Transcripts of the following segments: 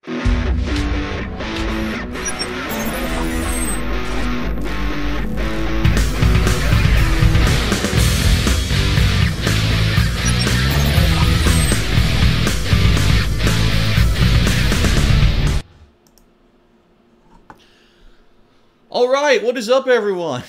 All right, what is up, everyone?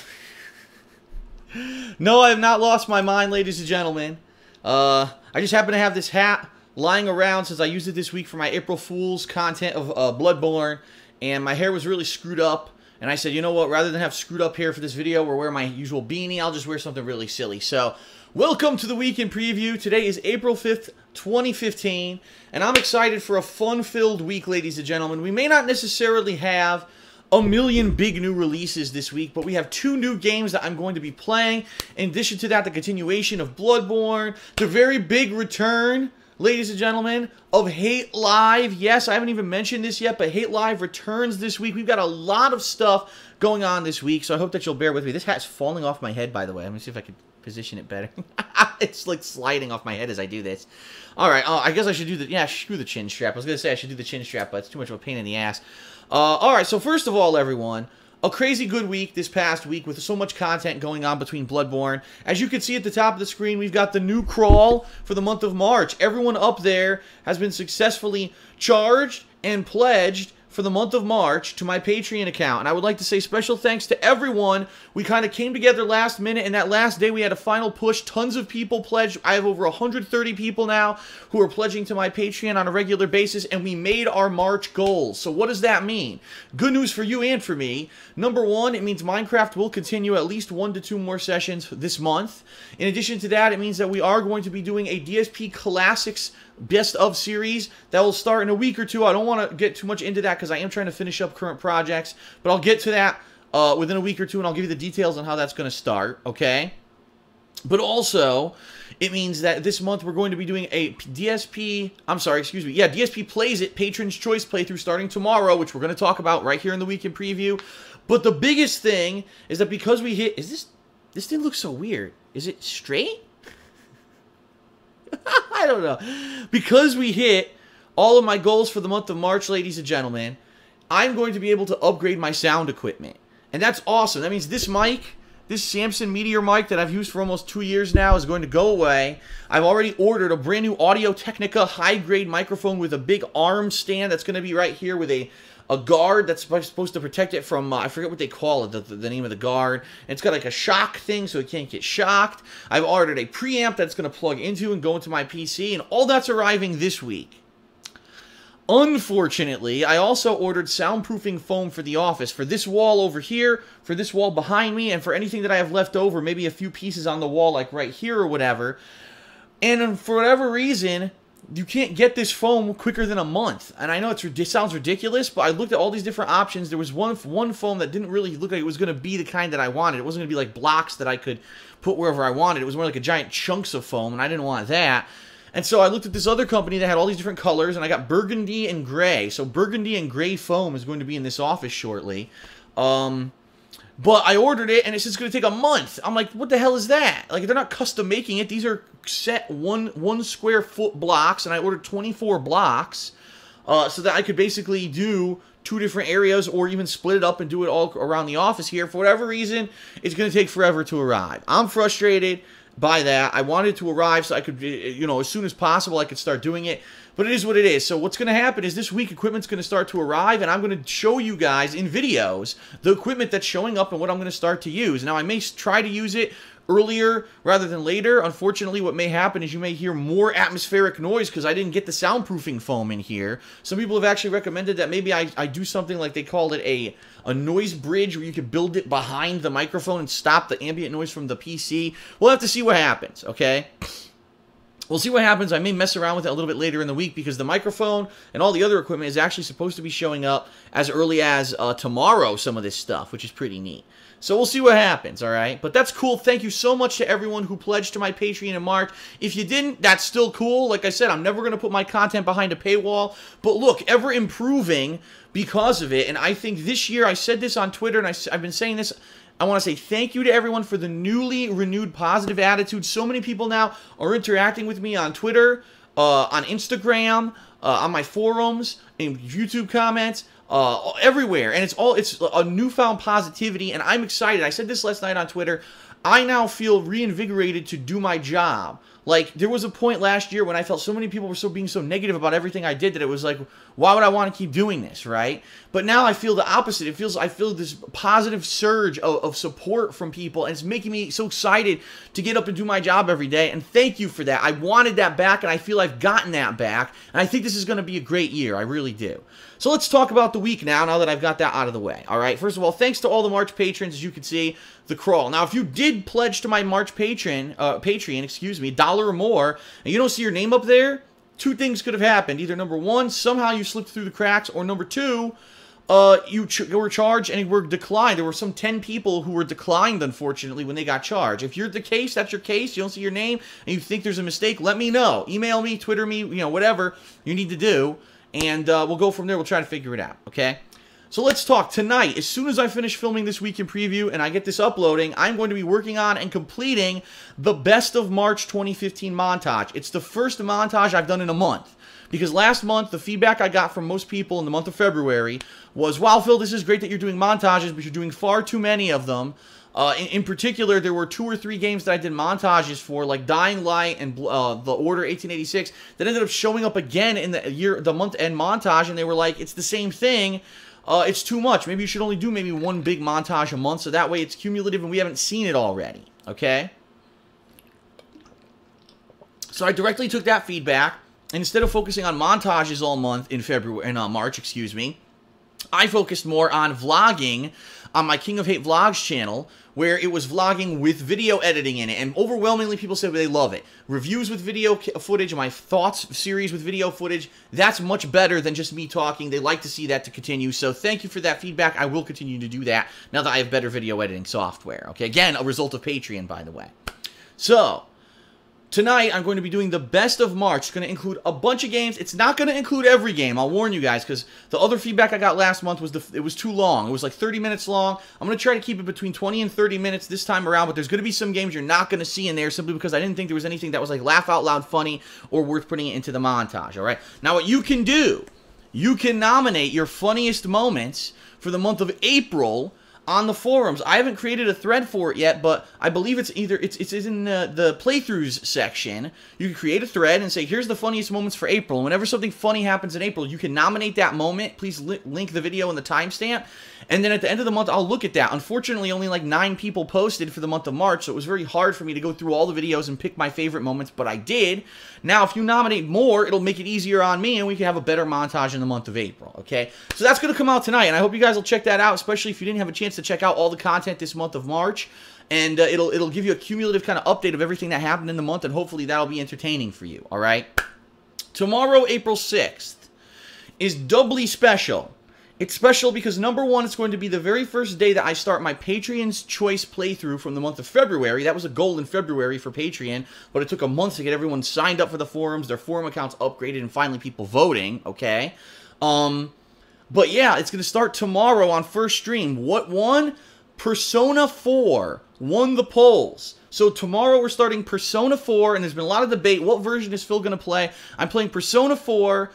No, I have not lost my mind, ladies and gentlemen. I just happen to have this hat lying around since I used it this week for my April Fool's content of Bloodborne, and my hair was really screwed up, and I said, you know what, rather than have screwed up hair for this video or wear my usual beanie, I'll just wear something really silly. So, welcome to the Week in Preview. Today is April 5th, 2015, and I'm excited for a fun-filled week, ladies and gentlemen. We may not necessarily have a million big new releases this week, but we have 2 new games that I'm going to be playing. In addition to that, the continuation of Bloodborne, the very big return, ladies and gentlemen, of Hate Live. Yes, I haven't even mentioned this yet, but Hate Live returns this week. We've got a lot of stuff going on this week, so I hope that you'll bear with me. This hat's falling off my head, by the way. Let me see if I can position it better. It's like sliding off my head as I do this. All right, I guess I should do the, yeah, screw the chin strap. I was going to say I should do the chin strap, but it's too much of a pain in the ass. Alright, so first of all, everyone, a crazy good week this past week with so much content going on between Bloodborne. As you can see at the top of the screen, we've got the new crawl for the month of March. Everyone up there has been successfully charged and pledged for the month of March to my Patreon account. And I would like to say special thanks to everyone. We kind of came together last minute, and that last day we had a final push. Tons of people pledged. I have over 130 people now who are pledging to my Patreon on a regular basis, and we made our March goals. So what does that mean? Good news for you and for me. Number one, it means Minecraft will continue at least 1 to 2 more sessions this month. In addition to that, it means that we are going to be doing a DSP Classics Best of series that will start in a week or two. I don't want to get too much into that because I am trying to finish up current projects, but I'll get to that within a week or two, and I'll give you the details on how that's going to start, okay? But also, it means that this month we're going to be doing a DSP Plays It Patron's Choice playthrough starting tomorrow, which we're going to talk about right here in the Week in Preview. But the biggest thing is that because we hit, this thing looks so weird. Is it straight? I don't know. Because we hit all of my goals for the month of March, ladies and gentlemen, I'm going to be able to upgrade my sound equipment. And that's awesome. That means this mic, this Samson Meteor mic that I've used for almost 2 years now, is going to go away. I've already ordered a brand new Audio-Technica high-grade microphone with a big arm stand that's going to be right here with a guard that's supposed to protect it from, I forget what they call it, the name of the guard. And it's got like a shock thing so it can't get shocked. I've ordered a preamp that's going to plug into and go into my PC, and all that's arriving this week. Unfortunately, I also ordered soundproofing foam for the office, for this wall over here, for this wall behind me, and for anything that I have left over, maybe a few pieces on the wall like right here or whatever. And for whatever reason, you can't get this foam quicker than a month. And I know it sounds ridiculous, but I looked at all these different options. There was one foam that didn't really look like it was going to be the kind that I wanted. It wasn't going to be like blocks that I could put wherever I wanted. It was more like a giant chunks of foam, and I didn't want that. And so I looked at this other company that had all these different colors, and I got burgundy and gray. So burgundy and gray foam is going to be in this office shortly. But I ordered it, and it says it's going to take a month. I'm like, what the hell is that? Like, they're not custom making it. These are set one square foot blocks, and I ordered 24 blocks so that I could basically do 2 different areas or even split it up and do it all around the office here. For whatever reason, it's going to take forever to arrive. I'm frustrated by that. I wanted it to arrive so I could, you know, as soon as possible I could start doing it. But it is what it is. So what's going to happen is this week equipment's going to start to arrive, and I'm going to show you guys in videos the equipment that's showing up and what I'm going to start to use. Now, I may try to use it earlier rather than later. Unfortunately, what may happen is you may hear more atmospheric noise because I didn't get the soundproofing foam in here. Some people have actually recommended that maybe I do something like they called it a noise bridge where you could build it behind the microphone and stop the ambient noise from the PC. We'll have to see what happens, okay? We'll see what happens. I may mess around with it a little bit later in the week because the microphone and all the other equipment is actually supposed to be showing up as early as tomorrow, some of this stuff, which is pretty neat. So we'll see what happens, all right? But that's cool. Thank you so much to everyone who pledged to my Patreon in March. If you didn't, that's still cool. Like I said, I'm never going to put my content behind a paywall. But look, ever improving because of it. And I think this year, I said this on Twitter, and I've been saying this, I want to say thank you to everyone for the newly renewed positive attitude. So many people now are interacting with me on Twitter, on Instagram, on my forums, in YouTube comments, everywhere. And it's a newfound positivity, and I'm excited. I said this last night on Twitter. I now feel reinvigorated to do my job. Like, there was a point last year when I felt so many people were being so negative about everything I did that it was like, why would I want to keep doing this, right? But now I feel the opposite. I feel this positive surge of support from people, and it's making me so excited to get up and do my job every day, and thank you for that. I wanted that back, and I feel I've gotten that back, and I think this is going to be a great year. I really do. So let's talk about the week now that I've got that out of the way. All right, first of all, thanks to all the March patrons, as you can see, the crawl. Now, if you did pledge to my March Patreon, excuse me, $1 or more, and you don't see your name up there, two things could have happened. Either number one, somehow you slipped through the cracks, or number two, you were charged and were declined. There were some 10 people who were declined, unfortunately, when they got charged. If you're the case, that's your case, you don't see your name, and you think there's a mistake, let me know. Email me, Twitter me, whatever you need to do, and we'll go from there. We'll try to figure it out, okay? So let's talk. Tonight, as soon as I finish filming this week in preview and I get this uploading, I'm going to be working on and completing the Best of March 2015 montage. It's the first montage I've done in a month. Because last month, the feedback I got from most people in the month of February was, wow, Phil, this is great that you're doing montages, but you're doing far too many of them. In particular, there were 2 or 3 games that I did montages for, like Dying Light and The Order 1886, that ended up showing up again in the month-end montage, and they were like, it's the same thing. It's too much. Maybe you should only do maybe 1 big montage a month, so that way it's cumulative and we haven't seen it already, okay? So I directly took that feedback, and instead of focusing on montages all month in March, excuse me, I focused more on vlogging on my King of Hate Vlogs channel, where it was vlogging with video editing in it, and overwhelmingly people said they love it. Reviews with video footage, my thoughts series with video footage, that's much better than just me talking. They like to see that to continue, so thank you for that feedback. I will continue to do that now that I have better video editing software, okay? Again, a result of Patreon, by the way. So, tonight, I'm going to be doing the Best of March. It's going to include a bunch of games. It's not going to include every game. I'll warn you guys, because the other feedback I got last month was it was too long. It was like 30 minutes long. I'm going to try to keep it between 20 and 30 minutes this time around, but there's going to be some games you're not going to see in there simply because I didn't think there was anything that was like laugh out loud funny or worth putting it into the montage, all right? Now, what you can do, you can nominate your funniest moments for the month of April on the forums. I haven't created a thread for it yet, but I believe it's in the playthroughs section. You can create a thread and say, here's the funniest moments for April. And whenever something funny happens in April, you can nominate that moment. Please link the video and the timestamp. And then at the end of the month, I'll look at that. Unfortunately, only like 9 people posted for the month of March, so it was very hard for me to go through all the videos and pick my favorite moments, but I did. Now, if you nominate more, it'll make it easier on me, and we can have a better montage in the month of April, okay? So that's going to come out tonight, and I hope you guys will check that out, especially if you didn't have a chance to check out all the content this month of March. And it'll give you a cumulative kind of update of everything that happened in the month, and hopefully that'll be entertaining for you, all right? Tomorrow, April 6th, is doubly special. It's special because, number one, it's going to be the very first day that I start my Patreon's Choice playthrough from the month of February. That was a goal in February for Patreon, but it took a month to get everyone signed up for the forums, their forum accounts upgraded, and finally people voting, okay? But yeah, it's going to start tomorrow on first stream. What won? Persona 4 won the polls. So tomorrow we're starting Persona 4, and there's been a lot of debate. What version is Phil going to play? I'm playing Persona 4,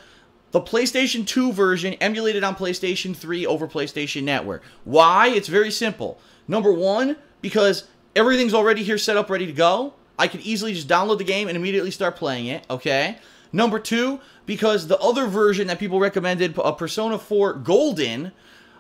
the PlayStation 2 version, emulated on PlayStation 3 over PlayStation Network. Why? It's very simple. Number one, because everything's already here set up, ready to go. I could easily just download the game and immediately start playing it, okay? Number two, because the other version that people recommended, Persona 4 Golden,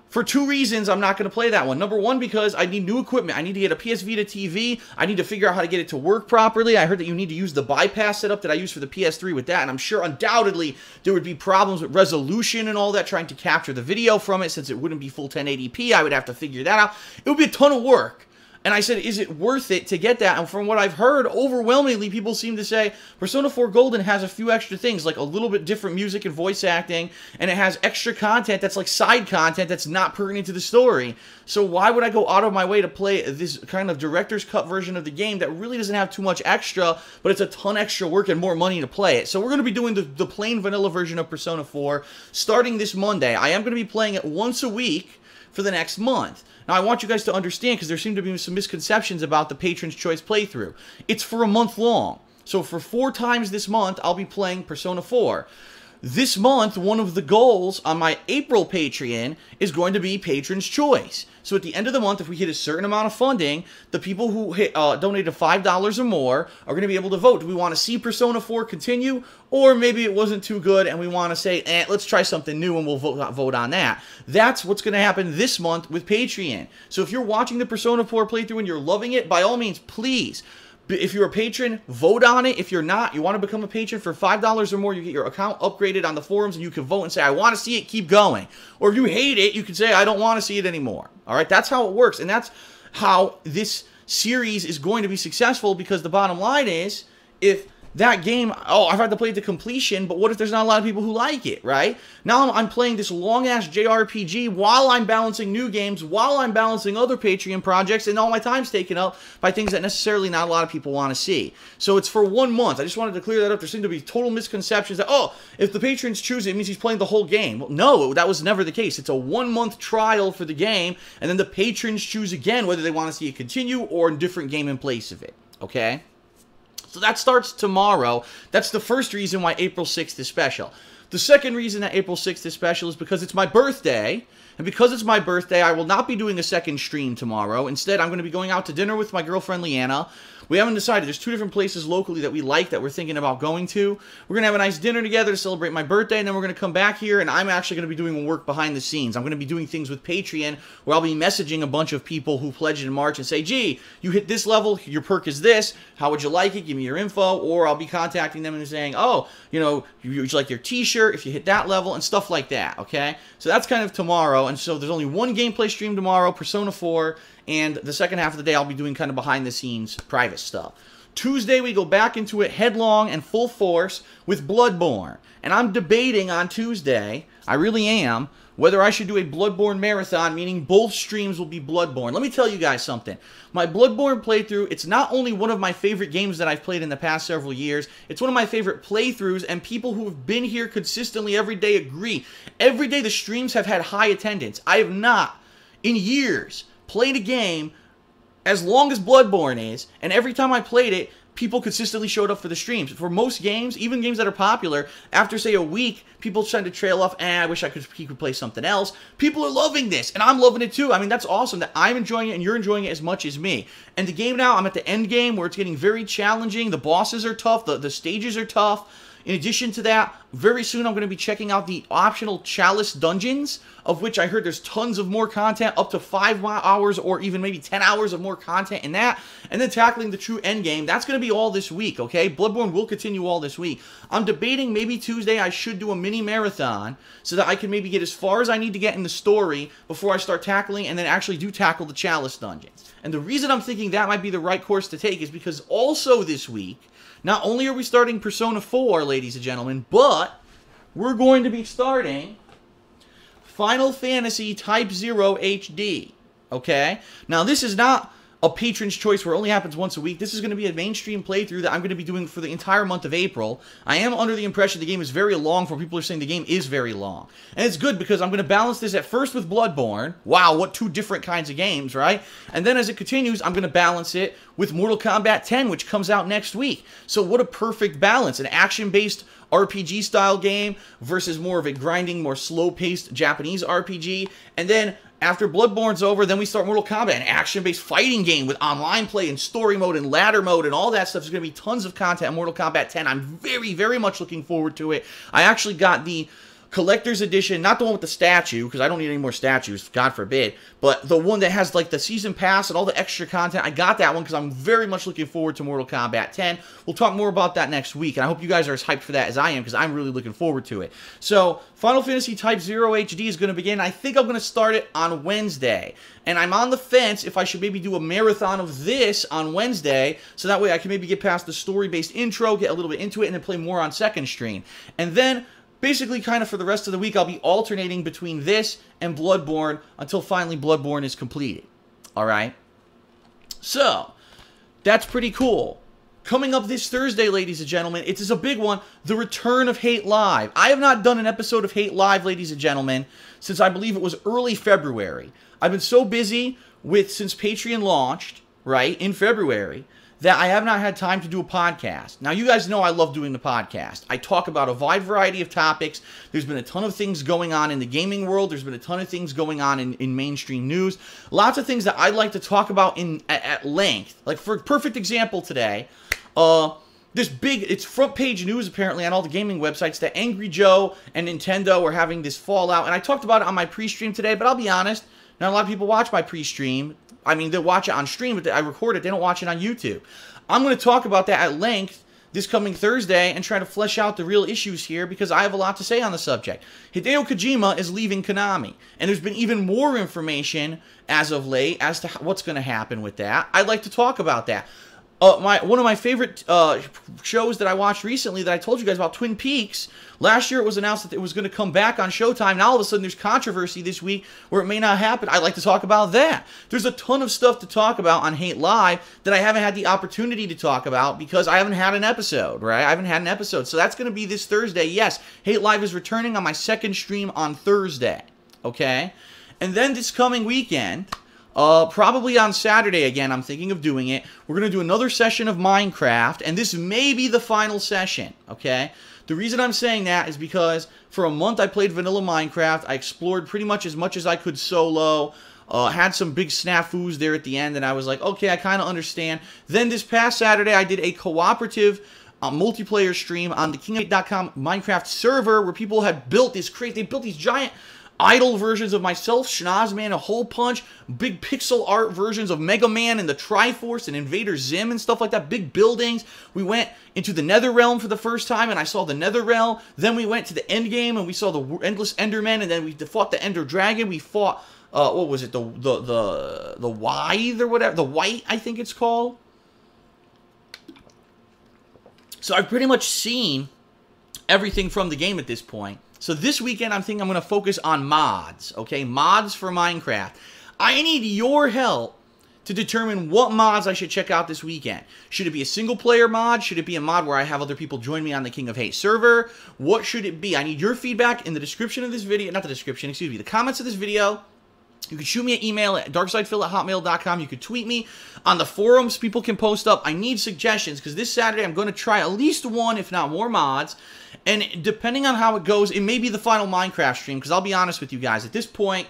for 2 reasons, I'm not going to play that one. Number one, because I need new equipment. I need to get a PS Vita TV. I need to figure out how to get it to work properly. I heard that you need to use the bypass setup that I use for the PS3 with that, and I'm sure undoubtedly there would be problems with resolution and all that, trying to capture the video from it, since it wouldn't be full 1080p. I would have to figure that out. It would be a ton of work. And I said, is it worth it to get that? And from what I've heard, overwhelmingly, people seem to say Persona 4 Golden has a few extra things, like a little bit different music and voice acting, and it has extra content that's like side content that's not pertinent to the story. So why would I go out of my way to play this kind of director's cut version of the game that really doesn't have too much extra, but it's a ton extra work and more money to play it? So we're going to be doing the plain vanilla version of Persona 4 starting this Monday. I am going to be playing it once a week for the next month. Now, I want you guys to understand, because there seem to be some misconceptions about the Patron's Choice playthrough. It's for a month long. So for 4 times this month, I'll be playing Persona 4. this month, one of the goals on my April Patreon is going to be Patron's Choice. So at the end of the month, if we hit a certain amount of funding, the people who donated $5 or more are going to be able to vote. Do we want to see Persona 4 continue? Or maybe it wasn't too good and we want to say, let's try something new and we'll vote on that. That's what's going to happen this month with Patreon. So if you're watching the Persona 4 playthrough and you're loving it, by all means, please, if you're a patron, vote on it. If you're not, you want to become a patron for $5 or more, you get your account upgraded on the forums and you can vote and say, I want to see it, keep going. Or if you hate it, you can say, I don't want to see it anymore. All right, that's how it works. And that's how this series is going to be successful, because the bottom line is, if that game, I've had to play it to completion, but what if there's not a lot of people who like it, right? Now I'm playing this long-ass JRPG while I'm balancing new games, while I'm balancing other Patreon projects, and all my time's taken up by things that necessarily not a lot of people want to see. So it's for 1 month. I just wanted to clear that up. There seem to be total misconceptions that, if the patrons choose it, it means he's playing the whole game. Well, no, that was never the case. It's a 1-month trial for the game, and then the patrons choose again whether they want to see it continue or a different game in place of it, okay? So that starts tomorrow. That's the first reason why April 6th is special. The second reason that April 6th is special is because it's my birthday. And because it's my birthday, I will not be doing a second stream tomorrow. Instead, I'm going to be going out to dinner with my girlfriend, Leanna. We haven't decided. There's 2 different places locally that we like that we're thinking about going to. We're going to have a nice dinner together to celebrate my birthday, and then we're going to come back here, and I'm actually going to be doing work behind the scenes. I'm going to be doing things with Patreon, where I'll be messaging a bunch of people who pledged in March and say, gee, you hit this level, your perk is this, how would you like it, give me your info, or I'll be contacting them and saying, would you like your t-shirt if you hit that level, and stuff like that, okay? So that's kind of tomorrow, and so there's only one gameplay stream tomorrow, Persona 4, and the second half of the day I'll be doing kind of behind-the-scenes private stuff. Tuesday, we go back into it headlong and full force with Bloodborne. And I'm debating on Tuesday, I really am, whether I should do a Bloodborne marathon, meaning both streams will be Bloodborne. Let me tell you guys something. My Bloodborne playthrough, it's not only one of my favorite games that I've played in the past several years, it's one of my favorite playthroughs, and people who have been here consistently every day agree. Every day the streams have had high attendance. I have not, in years, played a game as long as Bloodborne is, and every time I played it, people consistently showed up for the streams. For most games, even games that are popular, after, say, a week, people tend to trail off, I wish he could play something else. People are loving this, and I'm loving it too. I mean, that's awesome that I'm enjoying it and you're enjoying it as much as me. And the game now, I'm at the end game where it's getting very challenging. The bosses are tough. The stages are tough. In addition to that, very soon I'm going to be checking out the optional Chalice dungeons, of which I heard there's tons of more content, up to 5 hours or even maybe 10 hours of more content in that, and then tackling the true end game. That's going to be all this week, okay? Bloodborne will continue all this week. I'm debating maybe Tuesday I should do a mini marathon so that I can maybe get as far as I need to get in the story before I start tackling and then actually do tackle the Chalice dungeons. And the reason I'm thinking that might be the right course to take is because also this week, not only are we starting Persona 4, ladies and gentlemen, but we're going to be starting Final Fantasy Type-0 HD, okay? Now, this is not a patron's choice where it only happens once a week. This is going to be a mainstream playthrough that I'm going to be doing for the entire month of April. I am under the impression the game is very long, for people are saying the game is very long. And it's good because I'm going to balance this at first with Bloodborne. Wow, what 2 different kinds of games, right? And then as it continues, I'm going to balance it with Mortal Kombat 10, which comes out next week. So what a perfect balance. An action-based RPG-style game versus more of a grinding, more slow-paced Japanese RPG. And then after Bloodborne's over, then we start Mortal Kombat, an action-based fighting game with online play and story mode and ladder mode and all that stuff. There's going to be tons of content in Mortal Kombat 10. I'm very, very much looking forward to it. I actually got the collector's edition, not the one with the statue, because I don't need any more statues, God forbid, but the one that has like the season pass and all the extra content. I got that one because I'm very much looking forward to Mortal Kombat 10. We'll talk more about that next week, and I hope you guys are as hyped for that as I am, because I'm really looking forward to it. So, Final Fantasy Type-0 HD is going to begin. I think I'm going to start it on Wednesday, and I'm on the fence if I should maybe do a marathon of this on Wednesday, so that way I can maybe get past the story-based intro, get a little bit into it, and then play more on second stream. And then basically, kind of for the rest of the week, I'll be alternating between this and Bloodborne until finally Bloodborne is completed. Alright? So, that's pretty cool. Coming up this Thursday, ladies and gentlemen, it is a big one, the return of Hate Live. I have not done an episode of Hate Live, ladies and gentlemen, since I believe it was early February. I've been so busy since Patreon launched, right, in February, that I have not had time to do a podcast. Now, you guys know I love doing the podcast. I talk about a wide variety of topics. There's been a ton of things going on in the gaming world. There's been a ton of things going on in mainstream news. Lots of things that I like to talk about at length. Like, for a perfect example today, it's front page news apparently on all the gaming websites that Angry Joe and Nintendo are having this fallout. And I talked about it on my pre-stream today, but I'll be honest, not a lot of people watch my pre-stream. I mean, they'll watch it on stream, but I record it. They don't watch it on YouTube. I'm going to talk about that at length this coming Thursday and try to flesh out the real issues here because I have a lot to say on the subject. Hideo Kojima is leaving Konami, and there's been even more information as of late as to what's going to happen with that. I'd like to talk about that. One of my favorite shows that I watched recently that I told you guys about, Twin Peaks. Last year it was announced that it was going to come back on Showtime. Now all of a sudden there's controversy this week where it may not happen. I'd like to talk about that. There's a ton of stuff to talk about on Hate Live that I haven't had the opportunity to talk about because I haven't had an episode, right? I haven't had an episode. So that's going to be this Thursday. Yes, Hate Live is returning on my second stream on Thursday, okay? And then this coming weekend, probably on Saturday again, I'm thinking of doing it. We're going to do another session of Minecraft, and this may be the final session, okay? The reason I'm saying that is because for a month I played vanilla Minecraft. I explored pretty much as I could solo. Had some big snafus there at the end, and I was like, okay, I kind of understand. Then this past Saturday, I did a cooperative multiplayer stream on the King8.com Minecraft server where people had built this they built these giant idle versions of myself, Schnozman, a hole punch, big pixel art versions of Mega Man and the Triforce and Invader Zim and stuff like that, big buildings. We went into the Nether Realm for the first time, and I saw the Nether Realm. Then we went to the End Game, and we saw the Endless Endermen, and then we fought the Ender Dragon. We fought, what was it, the Withe or whatever, the White, I think it's called. So I've pretty much seen everything from the game at this point. So this weekend, I'm thinking I'm going to focus on mods, okay? Mods for Minecraft. I need your help to determine what mods I should check out this weekend. Should it be a single-player mod? Should it be a mod where I have other people join me on the King of Hate server? What should it be? I need your feedback in the description of this video. Not the description, excuse me. The comments of this video. You can shoot me an email at darksidephil@hotmail.com. You could tweet me. On the forums, people can post up. I need suggestions because this Saturday I'm going to try at least one, if not more, mods. And depending on how it goes, it may be the final Minecraft stream because I'll be honest with you guys. At this point,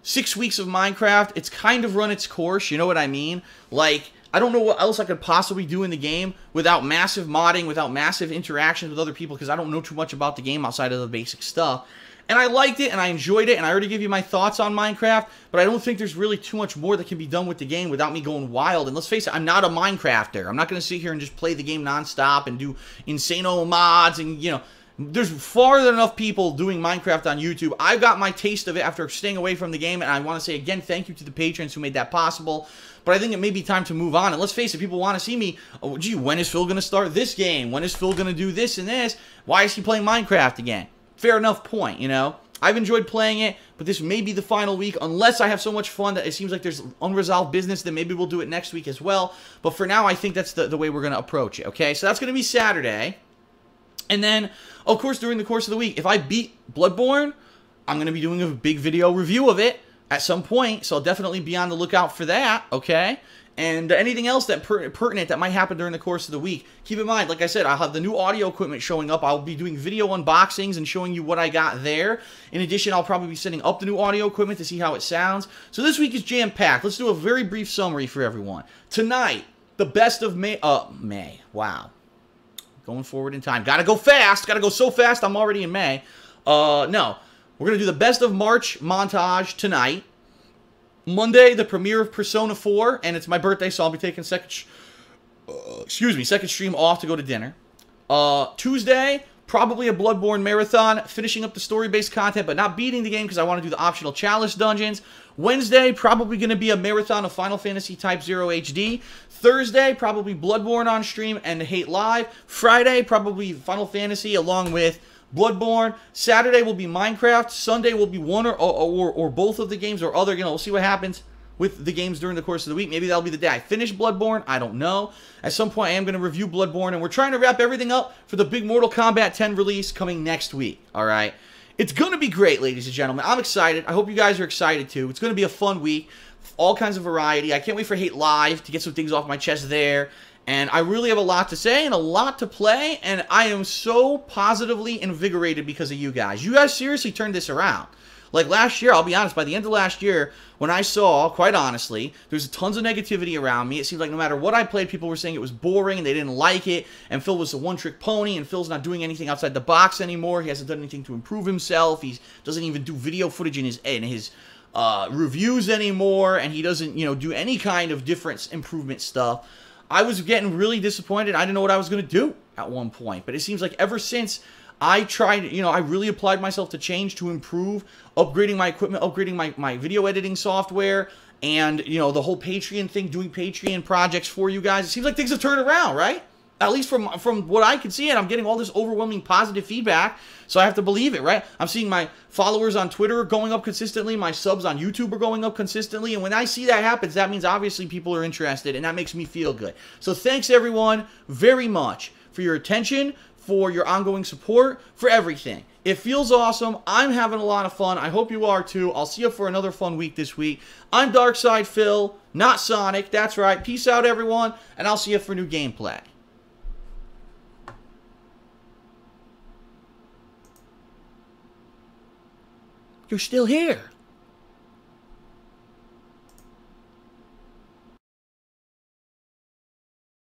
6 weeks of Minecraft, it's kind of run its course. You know what I mean? Like, I don't know what else I could possibly do in the game without massive modding, without massive interactions with other people because I don't know too much about the game outside of the basic stuff. And I liked it, and I enjoyed it, and I already gave you my thoughts on Minecraft, but I don't think there's really too much more that can be done with the game without me going wild. And let's face it, I'm not a Minecrafter. I'm not going to sit here and just play the game nonstop and do insano mods and, you know, there's far enough people doing Minecraft on YouTube. I got my taste of it after staying away from the game, and I want to say again, thank you to the patrons who made that possible. But I think it may be time to move on. And let's face it, people want to see me, oh, gee, when is Phil going to start this game? When is Phil going to do this and this? Why is he playing Minecraft again? Fair enough point, you know. I've enjoyed playing it, but this may be the final week, unless I have so much fun that it seems like there's unresolved business, then maybe we'll do it next week as well. But for now, I think that's the way we're going to approach it, okay? So that's going to be Saturday. And then, of course, during the course of the week, if I beat Bloodborne, I'm going to be doing a big video review of it at some point, so I'll definitely be on the lookout for that, okay? And anything else that pertinent that might happen during the course of the week, keep in mind, like I said, I'll have the new audio equipment showing up. I'll be doing video unboxings and showing you what I got there. In addition, I'll probably be setting up the new audio equipment to see how it sounds. So this week is jam-packed. Let's do a very brief summary for everyone. Tonight, the best of May. Wow. Going forward in time. Gotta go fast. Gotta go so fast, I'm already in May. No. We're going to do the best of March montage tonight. Monday, the premiere of Persona 4, and it's my birthday, so I'll be taking second stream off to go to dinner. Tuesday, probably a Bloodborne marathon, finishing up the story-based content, but not beating the game because I want to do the optional chalice dungeons. Wednesday, probably going to be a marathon of Final Fantasy Type-0 HD. Thursday, probably Bloodborne on stream and Hate Live. Friday, probably Final Fantasy along with Bloodborne. Saturday will be Minecraft. Sunday will be one or both of the games or other. You know, we'll see what happens with the games during the course of the week. Maybe that'll be the day I finish Bloodborne. I don't know. At some point, I am going to review Bloodborne, and we're trying to wrap everything up for the big Mortal Kombat 10 release coming next week. All right. It's going to be great, ladies and gentlemen. I'm excited. I hope you guys are excited, too. It's going to be a fun week. All kinds of variety. I can't wait for Hate Live to get some things off my chest there. And I really have a lot to say and a lot to play, and I am so positively invigorated because of you guys. You guys seriously turned this around. Like last year, I'll be honest, by the end of last year, when I saw, quite honestly, there's tons of negativity around me. It seemed like no matter what I played, people were saying it was boring and they didn't like it, and Phil was a one-trick pony, and Phil's not doing anything outside the box anymore. He hasn't done anything to improve himself. He doesn't even do video footage in his reviews anymore, and he doesn't, do any kind of different improvement stuff. I was getting really disappointed. I didn't know what I was going to do at one point, but it seems like ever since I tried, I really applied myself to change, to improve, upgrading my equipment, upgrading my video editing software, and, the whole Patreon thing, doing Patreon projects for you guys. It seems like things have turned around, right? At least from what I can see, and I'm getting all this overwhelming positive feedback, so I have to believe it, right? I'm seeing my followers on Twitter going up consistently, my subs on YouTube are going up consistently, and when I see that happens, that means obviously people are interested, and that makes me feel good. So thanks, everyone, very much for your attention, for your ongoing support, for everything. It feels awesome. I'm having a lot of fun. I hope you are too. I'll see you for another fun week this week. I'm Darkside Phil, not Sonic. That's right. Peace out, everyone, and I'll see you for new gameplay. You're still here.